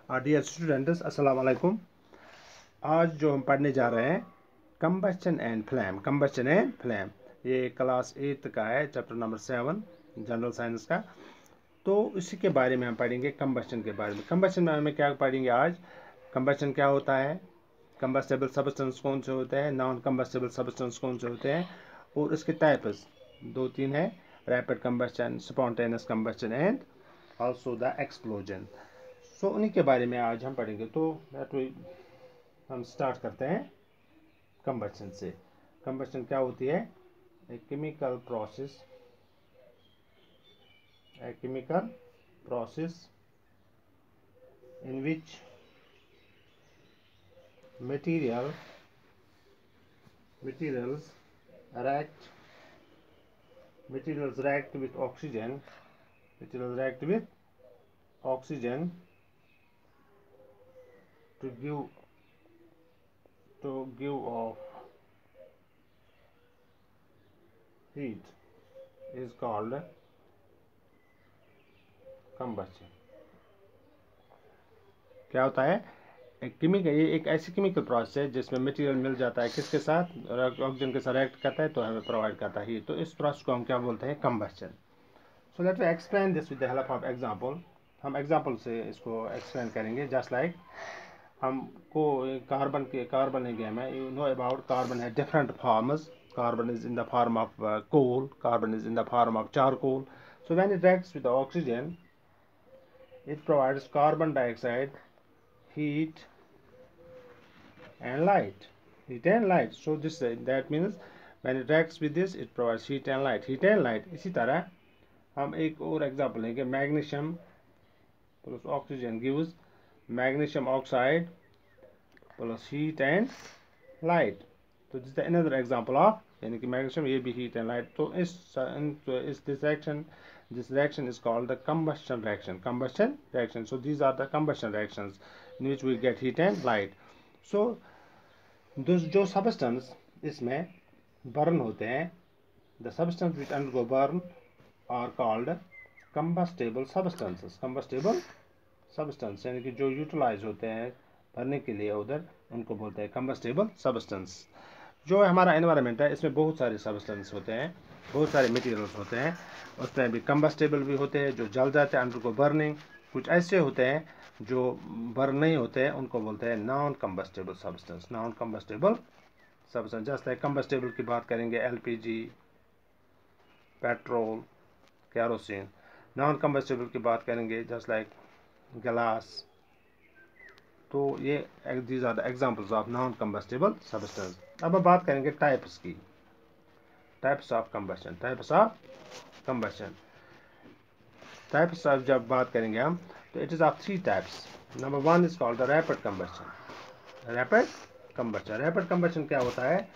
Dear students, अस्सलाम वालेकुम। आज जो हम पढ़ने जा रहे हैं combustion and flame. Combustion and flame ये क्लास 8 का है, चैप्टर नंबर 7 जनरल साइंस का। तो इसी के बारे में हम पढ़ेंगे, कंबस्शन के बारे में। कंबस्शन में हमें क्या पढ़ेंगे आज? कंबस्शन क्या होता है, कंबस्टेबल सब्सटेंस कौन से होते हैं, नॉन कंबस्टेबल सब्सटेंस कौन से होते हैं, और इसके टाइप्स 2-3 है: rapid combustion, spontaneous combustion and also the explosion. So उन्हीं के बारे में आज हम पढ़ेंगे। तो हम स्टार्ट करते हैं कंबस्शन से। कंबस्शन क्या होती है? A chemical process in which materials react with oxygen to give off heat is called combustion। क्या होता है? ये एक ऐसी केमिकल प्रोसेस है जिसमें मटेरियल मिल जाता है, किसके साथ? ऑक्सीजन के साथ रिएक्ट करता है तो हमें प्रोवाइड करता है हीट। तो इस प्रोसेस को हम क्या बोलते हैं? Combustion. So let me explain this with the help of example. हम एग्जांपल से इसको एक्सप्लेन करेंगे। जस्ट लाइक हमको कार्बन है गेम है, यू नो अबाउट कार्बन है different forms. Carbon is in the form of coal, carbon is in the form of charcoal. So when it reacts with oxygen, it provides carbon dioxide, heat and light. So that means when it reacts with this, it provides heat and light. इसी तरह हम एक और example लेंगे। Magnesium plus oxygen gives magnesium oxide plus heat and light. तो this is another example of, यानी कि magnesium, ये भी हीट एंड लाइट। तो this reaction is called the combustion reaction. So these are the combustion reactions in which we get heat and light. So जो substance इसमें burn होते हैं, the substance which undergo burn are called combustible substances यानी कि जो utilise होते हैं भरने के लिए उधर, उनको बोलते हैं combustible substance। जो हमारा एनवायरनमेंट है, इसमें बहुत सारे सब्सटेंस होते हैं, बहुत सारे मटेरियल्स होते हैं। उसमें भी कंबस्टेबल भी होते हैं जो जल जाते हैं अंडर को बर्निंग। कुछ ऐसे होते हैं जो बर्न नहीं होते हैं, उनको बोलते हैं नॉन कंबस्टेबल सब्सटेंस। जैसे कंबस्टेबल की बात करेंगे, LPG, petrol, kerosene. Non combustible की बात करेंगे, जस्ट लाइक ग्लास। तो ये these are the examples of non combustible substance. अब हम बात करेंगे टाइप्स की। टाइप्स ऑफ जब बात करेंगे हम, तो it is of 3 types. Number 1 is called the rapid combustion क्या होता है?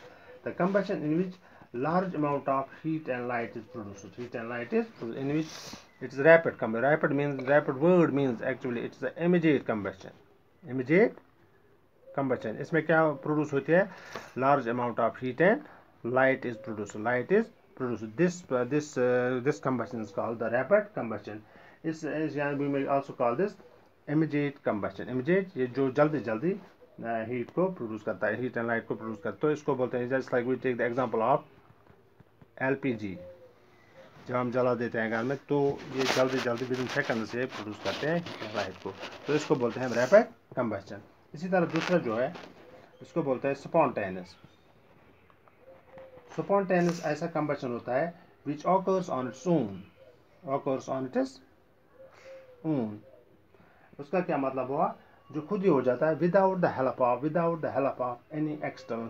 The combustion in which large amount of heat and light is produced in which it is rapid word means actually it's the immediate combustion। इसमें क्या produce होती है? Large amount of heat and light is produce this combustion is called the rapid combustion। we may also call this immediate combustion। ये जो जल्दी heat को produce करता है, हीट एंड लाइट को प्रोड्यूस करता है, तो इसको बोलते हैं, just like we take the example of LPG. जब हम जला देते हैं घर में, तो ये जल्दी विदिन सेकंड से प्रोड्यूस करते हैं लाइट को, तो इसको बोलते हैं रैपिड कंबस्शन। इसी तरह दूसरा जो है, इसको बोलते हैं स्पॉन्टेनियस ऐसा कंबस्शन होता है which occurs on its own. उसका क्या मतलब हुआ? जो खुद ही हो जाता है, without the help of any external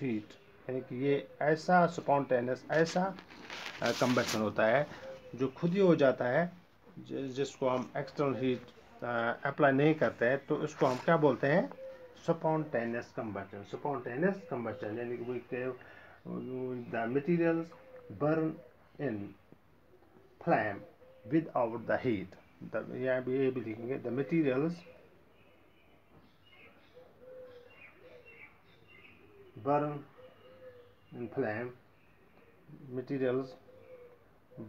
heat, यानी कि ये ऐसा स्पॉन्टेनियस ऐसा कंबस्शन होता है जो खुद ही हो जाता है, जिसको हम एक्सटर्नल हीट अप्लाई नहीं करते हैं। तो इसको हम क्या बोलते हैं? Spontaneous combustion. यानी कि the materials burn in flame without the heat. यहाँ भी ये भी लिखेंगे, the materials burn in flame materials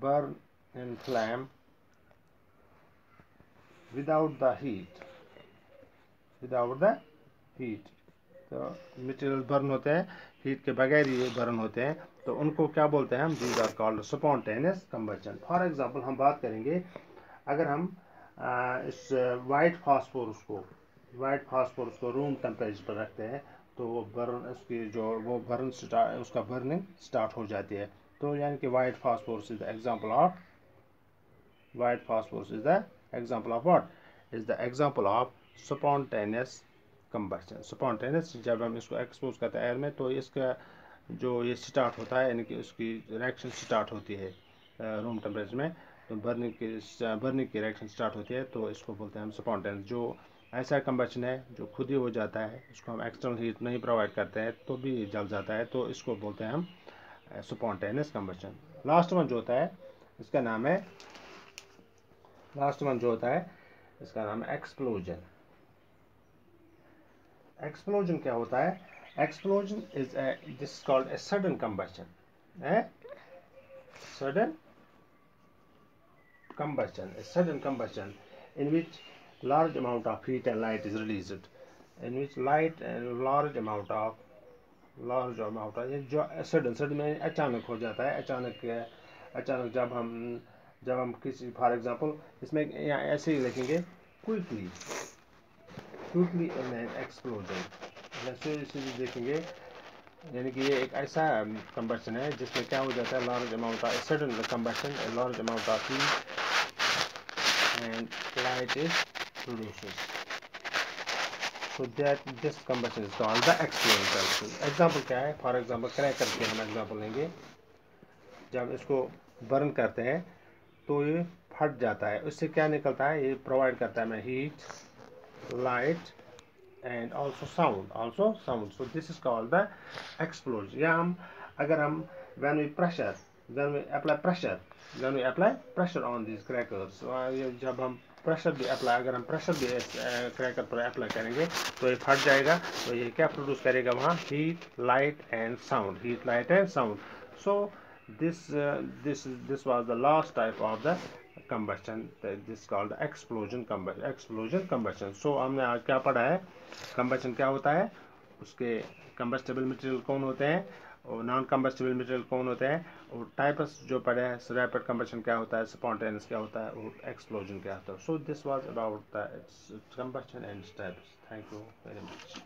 burn in flame without the heat, तो मटेरियल बर्न होते हैं हीट के बगैर ये बर्न होते हैं, तो उनको क्या बोलते हैं हम? These are called spontaneous combustion. For example हम बात करेंगे, अगर हम इस वाइट फास्फोरस को रूम टेम्परेचर पर रखते हैं तो वो बर्न उसकी जो वो बर्न स्टार्ट उसका बर्निंग स्टार्ट हो जाती है। तो यानी कि white phosphorus is the example of what is the example of spontaneous combustion. Spontaneous जब हम इसको एक्सपोज करते हैं एयर में तो इसका जो ये स्टार्ट होता है, यानी कि उसकी रिएक्शन स्टार्ट होती है रूम टेम्परेचर में, तो बर्निंग की रिएक्शन स्टार्ट होती है, तो इसको बोलते हैं हम स्पॉन्टेनियस। जो ऐसा कंबशन है जो खुद ही हो जाता है, इसको हम एक्सटर्नल हीट नहीं प्रोवाइड करते हैं तो भी जल जाता है, तो इसको बोलते हैं हम स्पॉन्टेनियस कंबशन। लास्ट वन जो होता है इसका नाम है एक्सप्लोजन। एक्सप्लोजन क्या होता है? Explosion is this is called a sudden combustion, in which large amount of heat and light is released, in which large amount of ये जो सडन में अचानक हो जाता है। अचानक जब हम किसी फॉर एग्जांपल इसमें यहाँ ऐसे ही लिखेंगे क्विकली इन एन एक्सप्लोजन, ऐसे देखेंगे, यानी कि ये एक ऐसा कंबशन है जिसमें क्या हो जाता है, large amount of sudden combustion, large amount of heat and light is produces, so that this combustion is called the explosion। Example क्या है? फॉर एग्जाम्पल क्रैकर के हम एग्जाम्पल लेंगे। जब इसको बर्न करते हैं तो ये फट जाता है, उससे क्या निकलता है? ये प्रोवाइड करता है हमें heat, light and also sound. So this is called the explosion. या अगर हम when we apply pressure on these crackers, जब हम अगर हम प्रेशर भी क्रैकर पर अप्लाई करेंगे तो ये फट जाएगा, तो ये क्या प्रोड्यूस करेगा वहाँ? Heat, light and sound. So this was the last type of the combustion, this called explosion combustion। so हमने आज क्या पढ़ा है? combustion क्या होता है, उसके combustible material कौन होते हैं और नॉन कंबस्टिबल मटेरियल कौन होते हैं, और टाइप्स जो पढ़े हैं, रैपिड कंबशन क्या होता है, स्पॉन्टेनियस क्या होता है और एक्सप्लोजन क्या होता है। So this was about the combustion and types. Thank you very much.